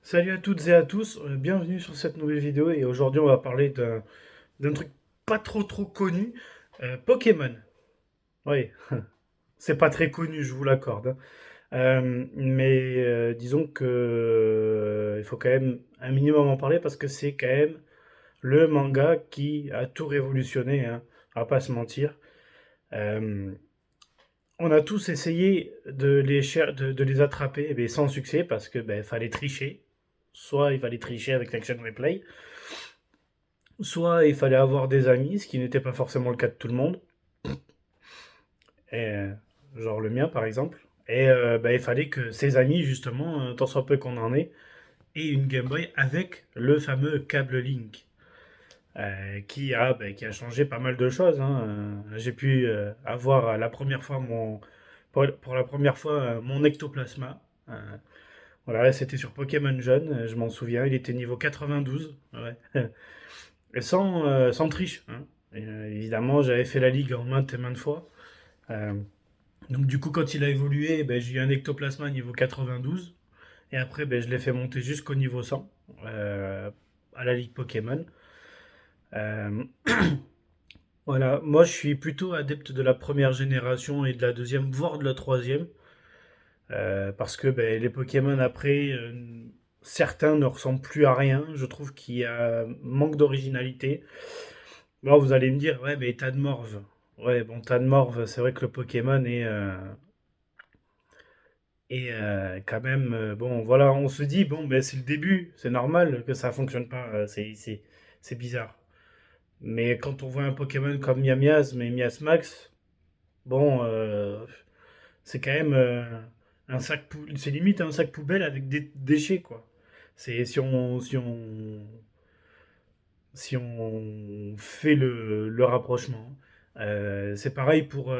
Salut à toutes et à tous, bienvenue sur cette nouvelle vidéo et aujourd'hui on va parler d'un truc pas trop connu, Pokémon. Oui, c'est pas très connu, je vous l'accorde, hein. Mais disons que il faut quand même un minimum en parler parce que c'est quand même le manga qui a tout révolutionné, hein, on va pas se mentir. Euh, on a tous essayé de les attraper, mais sans succès parce que fallait tricher. Soit il fallait tricher avec l'Action Replay, soit il fallait avoir des amis, ce qui n'était pas forcément le cas de tout le monde, et, genre le mien par exemple. Et il fallait que ces amis, justement, tant soit peu qu'on en ait, aient une Game Boy avec le fameux câble Link, qui a changé pas mal de choses, hein. J'ai pu avoir la première fois pour la première fois mon ectoplasma. Voilà, c'était sur Pokémon Jaune, je m'en souviens, il était niveau 92. Ouais. Et sans triche, hein. Et, évidemment, j'avais fait la ligue en maintes et maintes fois. Euh, donc du coup, quand il a évolué, j'ai eu un ectoplasma niveau 92. Et après, je l'ai fait monter jusqu'au niveau 100 euh, à la ligue Pokémon. Euh, voilà, moi je suis plutôt adepte de la première génération et de la deuxième, voire de la troisième. Parce que les Pokémon après, certains ne ressemblent plus à rien. Je trouve qu'il y a manque d'originalité. Bon, vous allez me dire, ouais, mais Tadmorve. Ouais, bon, Tadmorve, c'est vrai que le Pokémon est quand même. Bon, voilà, on se dit, bon, c'est le début, c'est normal que ça fonctionne pas, c'est bizarre. Mais quand on voit un Pokémon comme Miamias, mais Miasmax, bon, c'est quand même c'est limite un sac poubelle avec des déchets, quoi. C'est si on fait le rapprochement. C'est pareil pour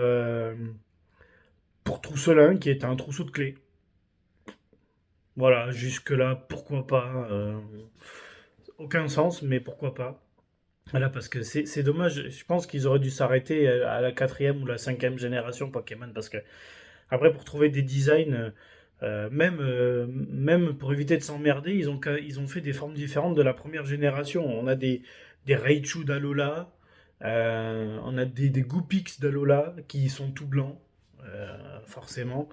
Trousselin, qui est un trousseau de clés. Voilà, jusque-là, pourquoi pas. Aucun sens, mais pourquoi pas. Voilà, parce que c'est dommage. Je pense qu'ils auraient dû s'arrêter à la quatrième ou la cinquième génération Pokémon. Parce que, après, pour trouver des designs, même pour éviter de s'emmerder, ils ont fait des formes différentes de la première génération. On a des Raichu d'Alola, on a des Goopix d'Alola qui sont tout blancs, forcément.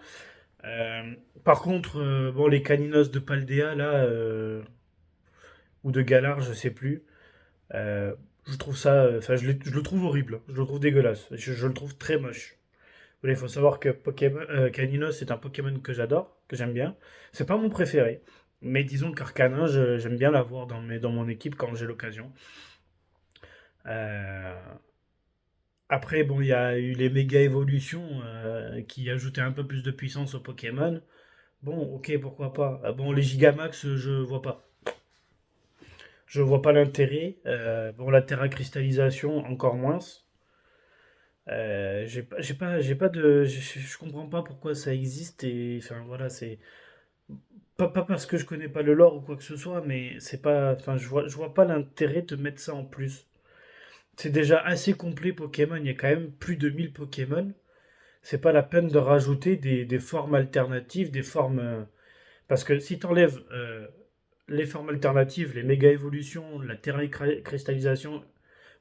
Euh, Par contre, bon, les Caninos de Paldea, là, ou de Galar, je sais plus, euh, je trouve ça, enfin, je le trouve horrible, je le trouve dégueulasse, je le trouve très moche. Il faut savoir que Caninos est un Pokémon que j'adore, que j'aime bien. C'est pas mon préféré, mais disons qu'Arcanin, j'aime bien l'avoir dans mon équipe quand j'ai l'occasion. Euh, Après, bon, il y a eu les méga évolutions qui ajoutaient un peu plus de puissance au Pokémon. Bon, ok, pourquoi pas. Ah bon, les Gigamax, je vois pas. Je vois pas l'intérêt. Bon, la Terra cristallisation, encore moins. J'ai pas de, je comprends pas pourquoi ça existe et enfin voilà, c'est pas parce que je connais pas le lore ou quoi que ce soit, mais c'est pas, enfin je vois pas l'intérêt de mettre ça en plus. C'est déjà assez complet Pokémon, il y a quand même plus de 1000 Pokémon. C'est pas la peine de rajouter des formes alternatives, des formes, parce que si t'enlèves les formes alternatives, les méga évolutions, la terra cristallisation,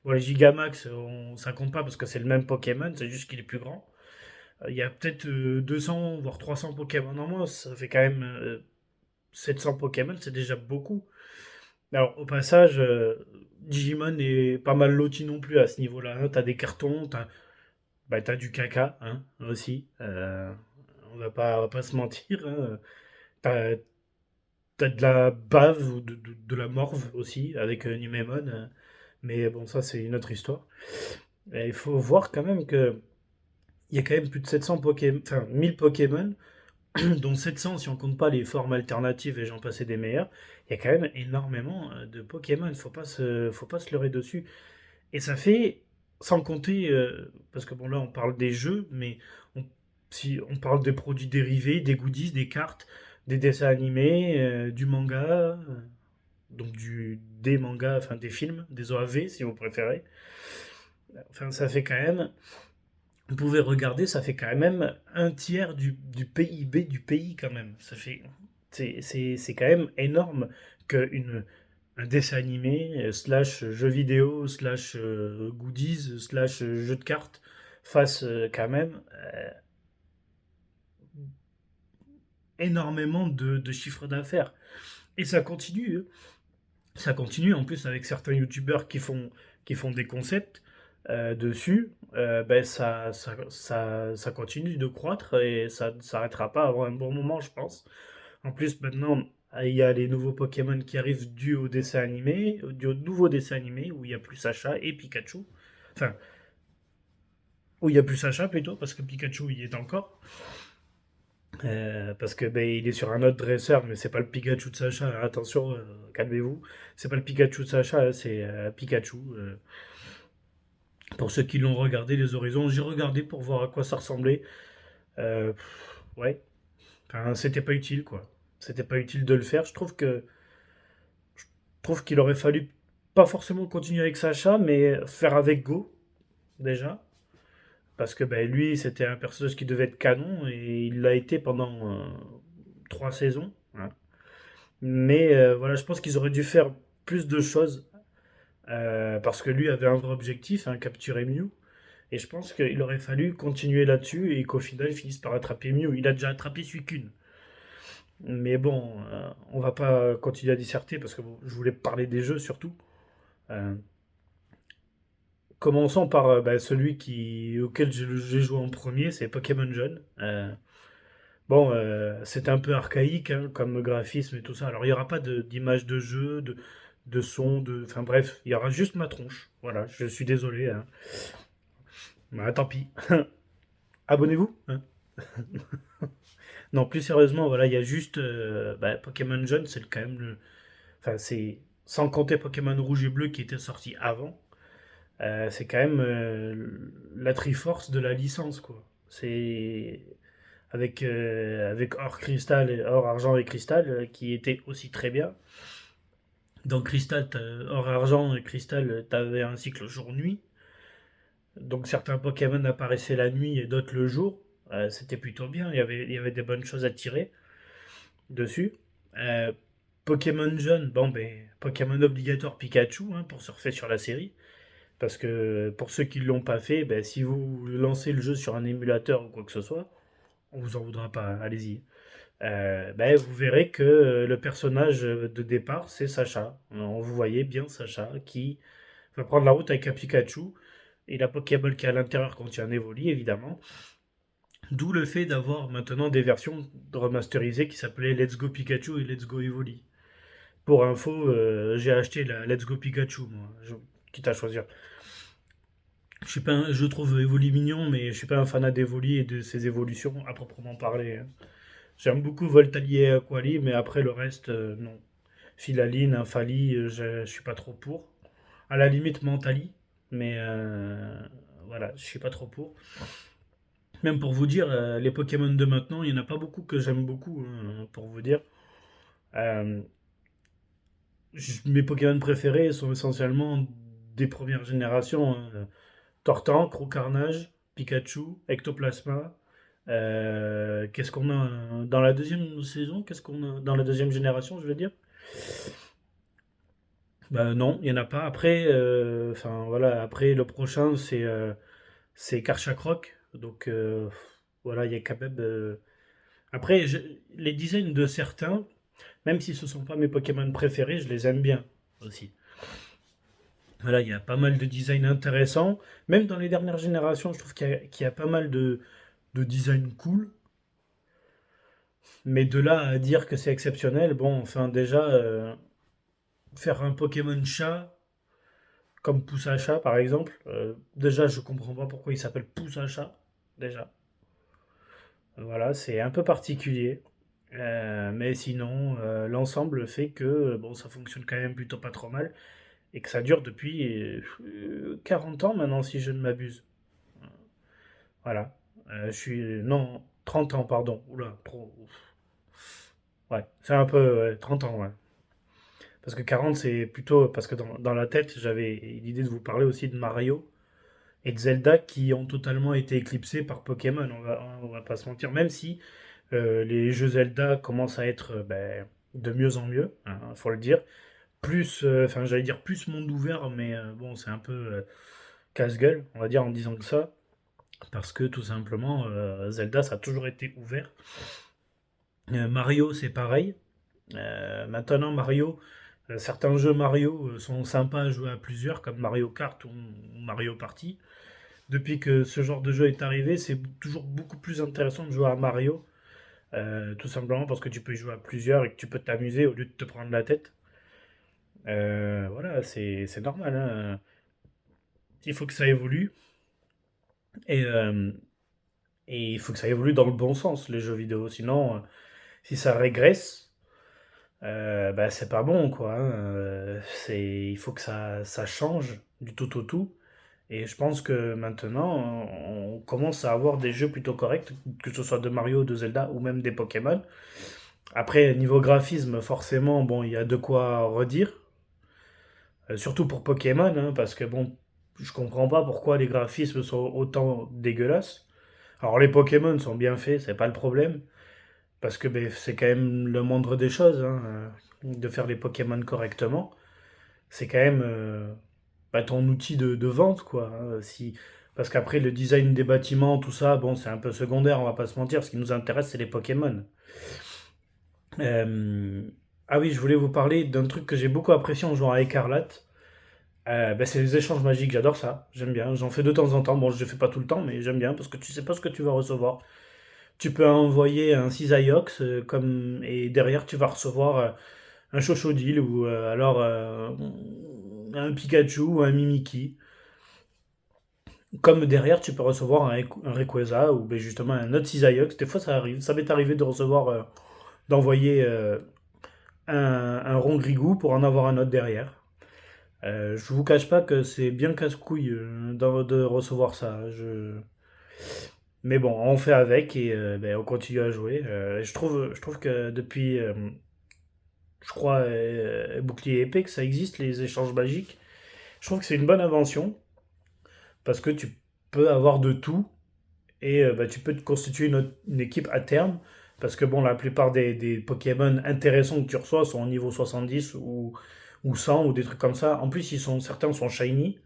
bon, les Gigamax, ça compte pas parce que c'est le même Pokémon, c'est juste qu'il est plus grand. Il y a peut-être 200 voire 300 Pokémon en moins, ça fait quand même 700 Pokémon, c'est déjà beaucoup. Alors au passage, Digimon est pas mal loti non plus à ce niveau-là, hein. T'as des cartons, t'as du caca, hein, aussi. On va pas se mentir, hein. T'as, t'as de la bave ou de la morve aussi avec Numemon, mais bon, ça c'est une autre histoire. Et il faut voir quand même que il y a quand même plus de 700 Pokémon, enfin 1000 Pokémon, dont 700 si on compte pas les formes alternatives et j'en passais des meilleurs. Il y a quand même énormément de Pokémon, faut pas se leurrer dessus. Et ça fait, sans compter, parce que bon là on parle des jeux, mais on, si on parle des produits dérivés, des goodies, des cartes, des dessins animés, du manga, donc des mangas, enfin des films, des OAV si vous préférez. Enfin ça fait quand même, vous pouvez regarder, ça fait quand même un tiers du PIB du pays quand même. Ça fait. C'est quand même énorme un dessin animé, slash jeu vidéo, slash goodies, slash jeu de cartes, fasse quand même énormément de chiffres d'affaires. Et ça continue, hein. Ça continue en plus avec certains youtubeurs qui font des concepts dessus. Ben ça continue de croître et ça ne s'arrêtera pas avant un bon moment, je pense. En plus, maintenant, il y a les nouveaux Pokémon qui arrivent dus au dessin animé, dus au nouveau dessin animé où il y a plus Sacha et Pikachu. Enfin, où il y a plus Sacha plutôt, parce que Pikachu y est encore. Parce que ben, il est sur un autre dresseur, mais c'est pas le Pikachu de Sacha. Attention, calmez-vous. C'est pas le Pikachu de Sacha, hein, c'est Pikachu. Pour ceux qui l'ont regardé, les horizons, j'ai regardé pour voir à quoi ça ressemblait. Ouais, enfin, c'était pas utile quoi. C'était pas utile de le faire. Je trouve qu'il aurait fallu pas forcément continuer avec Sacha, mais faire avec Go déjà. Parce que ben, lui, c'était un personnage qui devait être canon et il l'a été pendant 3 saisons, hein. Mais voilà, je pense qu'ils auraient dû faire plus de choses parce que lui avait un vrai objectif, hein, capturer Mew. Et je pense qu'il aurait fallu continuer là-dessus et qu'au final, il finisse par attraper Mew. Il a déjà attrapé Suicune. Mais bon, on va pas continuer à disserter parce que bon, je voulais parler des jeux surtout. Euh, Commençons par bah, auquel j'ai joué en premier, c'est Pokémon Jaune. Bon, c'est un peu archaïque hein, comme graphisme et tout ça. Alors, il n'y aura pas d'image de jeu, de son, enfin bref, il y aura juste ma tronche. Voilà, je suis désolé, hein. Bah, tant pis. Abonnez-vous, hein. Non, plus sérieusement, voilà, il y a juste bah, Pokémon Jaune, c'est quand même le. Enfin, c'est. Sans compter Pokémon Rouge et Bleu qui était sorti avant, c'est quand même la Triforce de la licence, quoi. C'est. Avec Or Cristal, Or Argent et Cristal, qui était aussi très bien. Donc Cristal, Or Argent et Cristal, t'avais un cycle jour-nuit. Donc certains Pokémon apparaissaient la nuit et d'autres le jour. C'était plutôt bien, il y avait des bonnes choses à tirer dessus. Euh, Pokémon Jaune, bon ben, Pokémon obligatoire Pikachu hein, pour surfer sur la série. Parce que pour ceux qui ne l'ont pas fait, ben, si vous lancez le jeu sur un émulateur ou quoi que ce soit, on vous en voudra pas, hein, allez-y. Ben, vous verrez que le personnage de départ, c'est Sacha. On vous voyez bien Sacha qui va prendre la route avec un Pikachu. Et la Pokéball qui est à l'intérieur contient un Evoli, évidemment. D'où le fait d'avoir maintenant des versions remasterisées qui s'appelaient Let's Go Pikachu et Let's Go Evoli. Pour info, j'ai acheté la Let's Go Pikachu, moi, quitte à choisir. Je trouve Evoli mignon, mais je suis pas un fanat d'Evoli et de ses évolutions à proprement parler, hein. J'aime beaucoup Voltali et Aquali, mais après le reste, non. Philaline, Infali, je suis pas trop pour. À la limite Mentali, mais voilà, je suis pas trop pour. Même pour vous dire, les Pokémon de maintenant, il n'y en a pas beaucoup que j'aime beaucoup, hein, pour vous dire. Euh, Mes Pokémon préférés sont essentiellement des premières générations, hein. Tortank, Crocarnage, Pikachu, Ectoplasma. Qu'est-ce qu'on a dans la deuxième saison? Qu'est-ce qu'on a dans la deuxième génération, je veux dire? Bah non, il n'y en a pas. Après, enfin voilà, après le prochain c'est Karchakroc. Donc voilà, il y a quand même. Après, les designs de certains, même si ce sont pas mes Pokémon préférés, je les aime bien aussi. Voilà, il y a pas mal de designs intéressants. Même dans les dernières générations, je trouve qu'il y a pas mal de designs cool. Mais de là à dire que c'est exceptionnel, bon, enfin déjà, faire un Pokémon chat, comme Poussacha par exemple, déjà je comprends pas pourquoi il s'appelle Poussacha, déjà. Voilà, c'est un peu particulier. Mais sinon, l'ensemble fait que bon, ça fonctionne quand même plutôt pas trop mal et que ça dure depuis 40 ans maintenant, si je ne m'abuse. Voilà. Je suis. Non, 30 ans, pardon. Oula, trop. Ouais, c'est un peu. Ouais, 30 ans, ouais. Parce que 40, c'est plutôt. Parce que dans la tête, j'avais l'idée de vous parler aussi de Mario et de Zelda qui ont totalement été éclipsés par Pokémon. On va pas se mentir. Même si Les jeux Zelda commencent à être de mieux en mieux, hein, faut le dire. Plus, enfin j'allais dire plus monde ouvert, mais bon, c'est un peu casse-gueule, on va dire en disant que ça, parce que tout simplement, Zelda, ça a toujours été ouvert. Mario, c'est pareil. Maintenant, Mario, certains jeux Mario sont sympas à jouer à plusieurs, comme Mario Kart ou Mario Party. Depuis que ce genre de jeu est arrivé, c'est toujours beaucoup plus intéressant de jouer à Mario, tout simplement parce que tu peux y jouer à plusieurs et que tu peux t'amuser au lieu de te prendre la tête. Voilà, c'est normal, hein. Il faut que ça évolue et, euh, et il faut que ça évolue dans le bon sens, les jeux vidéo. Sinon, si ça régresse, c'est pas bon, quoi, hein. Il faut que ça change du tout au tout. Et je pense que maintenant, on commence à avoir des jeux plutôt corrects, que ce soit de Mario, de Zelda ou même des Pokémon. Après, niveau graphisme, forcément, bon, il y a de quoi redire. Surtout pour Pokémon, hein, parce que bon, je comprends pas pourquoi les graphismes sont autant dégueulasses. Alors les Pokémon sont bien faits, c'est pas le problème, parce que c'est quand même le moindre des choses, hein, de faire les Pokémon correctement. C'est quand même ton outil de vente, quoi, hein. Parce qu'après, le design des bâtiments, tout ça, bon, c'est un peu secondaire, on va pas se mentir. Ce qui nous intéresse, c'est les Pokémon. Euh, Ah oui, je voulais vous parler d'un truc que j'ai beaucoup apprécié en jouant à Écarlate. C'est les échanges magiques, j'adore ça, j'aime bien. J'en fais de temps en temps. Bon, je ne fais pas tout le temps, mais j'aime bien parce que tu sais pas ce que tu vas recevoir. Tu peux envoyer un Cisaillux et derrière tu vas recevoir un Chochodile ou alors un Pikachu ou un Mimikyu. Comme derrière, tu peux recevoir un Rayquaza ou justement un autre Cisaillux. Des fois, ça arrive. Ça m'est arrivé de recevoir, d'envoyer un Rongrigou pour en avoir un autre derrière. Je vous cache pas que c'est bien casse-couille de recevoir ça. Mais bon, on fait avec et on continue à jouer. Je trouve que depuis, je crois, Bouclier épée, que ça existe, les échanges magiques. Je trouve que c'est une bonne invention parce que tu peux avoir de tout. Et tu peux te constituer une équipe à terme. Parce que bon, la plupart des Pokémon intéressants que tu reçois sont au niveau 70 ou 100 ou des trucs comme ça. En plus, certains sont shiny.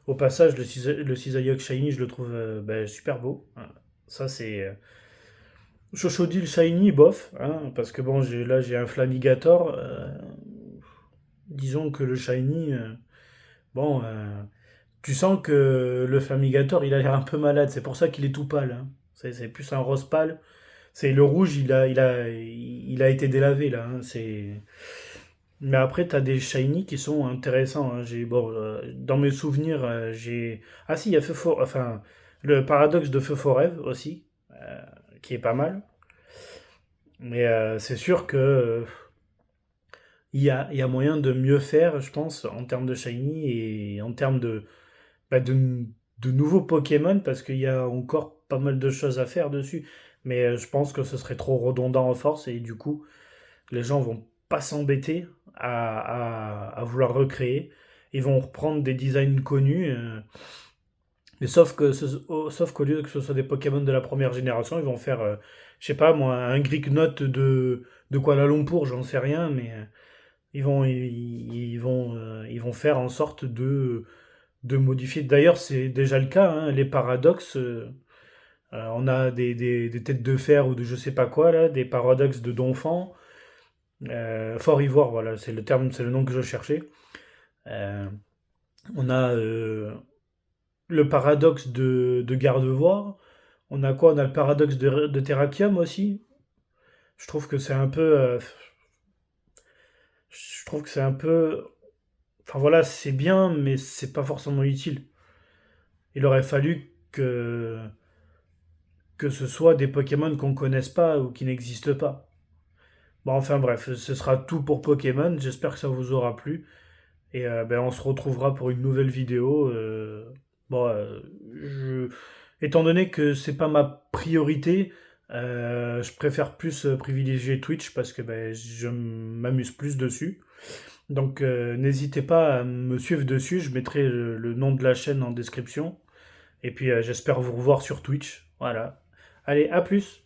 Au passage, le Cisaillux shiny, je le trouve super beau. Ça, c'est. Chochodile shiny, bof. Hein, parce que bon, là, j'ai un Flamigator. Disons que le shiny. Bon. Tu sens que le Flamigator, il a l'air un peu malade. C'est pour ça qu'il est tout pâle, hein. C'est plus un rose pâle. C'est le rouge, il a été délavé là, hein. Mais après, t'as des shiny qui sont intéressants, hein. Dans mes souvenirs, j'ai. Ah si, il y a enfin, le paradoxe de Feu Forêt aussi, qui est pas mal. Mais c'est sûr que il y a moyen de mieux faire, je pense, en termes de shiny et en termes bah, de, de nouveaux Pokémon, parce qu'il y a encore pas mal de choses à faire dessus. Mais je pense que ce serait trop redondant en force et du coup, les gens vont pas s'embêter à vouloir recréer. Ils vont reprendre des designs connus. Mais sauf qu'au lieu que ce soit des Pokémon de la première génération, ils vont faire, je sais pas moi, un Greeknot de Kuala Lumpur, j'en sais rien, mais ils vont faire en sorte de modifier. D'ailleurs, c'est déjà le cas, hein, les paradoxes. On a des têtes de fer ou de je sais pas quoi, là, des paradoxes de Donphan. Fort Ivoire, voilà, c'est le terme, c'est le nom que je cherchais. Euh, on a le paradoxe de Gardevoir. On a quoi? On a le paradoxe de Terrakium aussi. Je trouve que c'est un peu. Je trouve que c'est un peu. Enfin voilà, c'est bien, mais c'est pas forcément utile. Il aurait fallu que ce soit des Pokémon qu'on connaisse pas ou qui n'existent pas. Bon, enfin bref, ce sera tout pour Pokémon. J'espère que ça vous aura plu. Et on se retrouvera pour une nouvelle vidéo. Bon, étant donné que c'est pas ma priorité, je préfère plus privilégier Twitch parce que je m'amuse plus dessus. Donc n'hésitez pas à me suivre dessus. Je mettrai le nom de la chaîne en description. Et puis j'espère vous revoir sur Twitch. Voilà. Allez, à plus.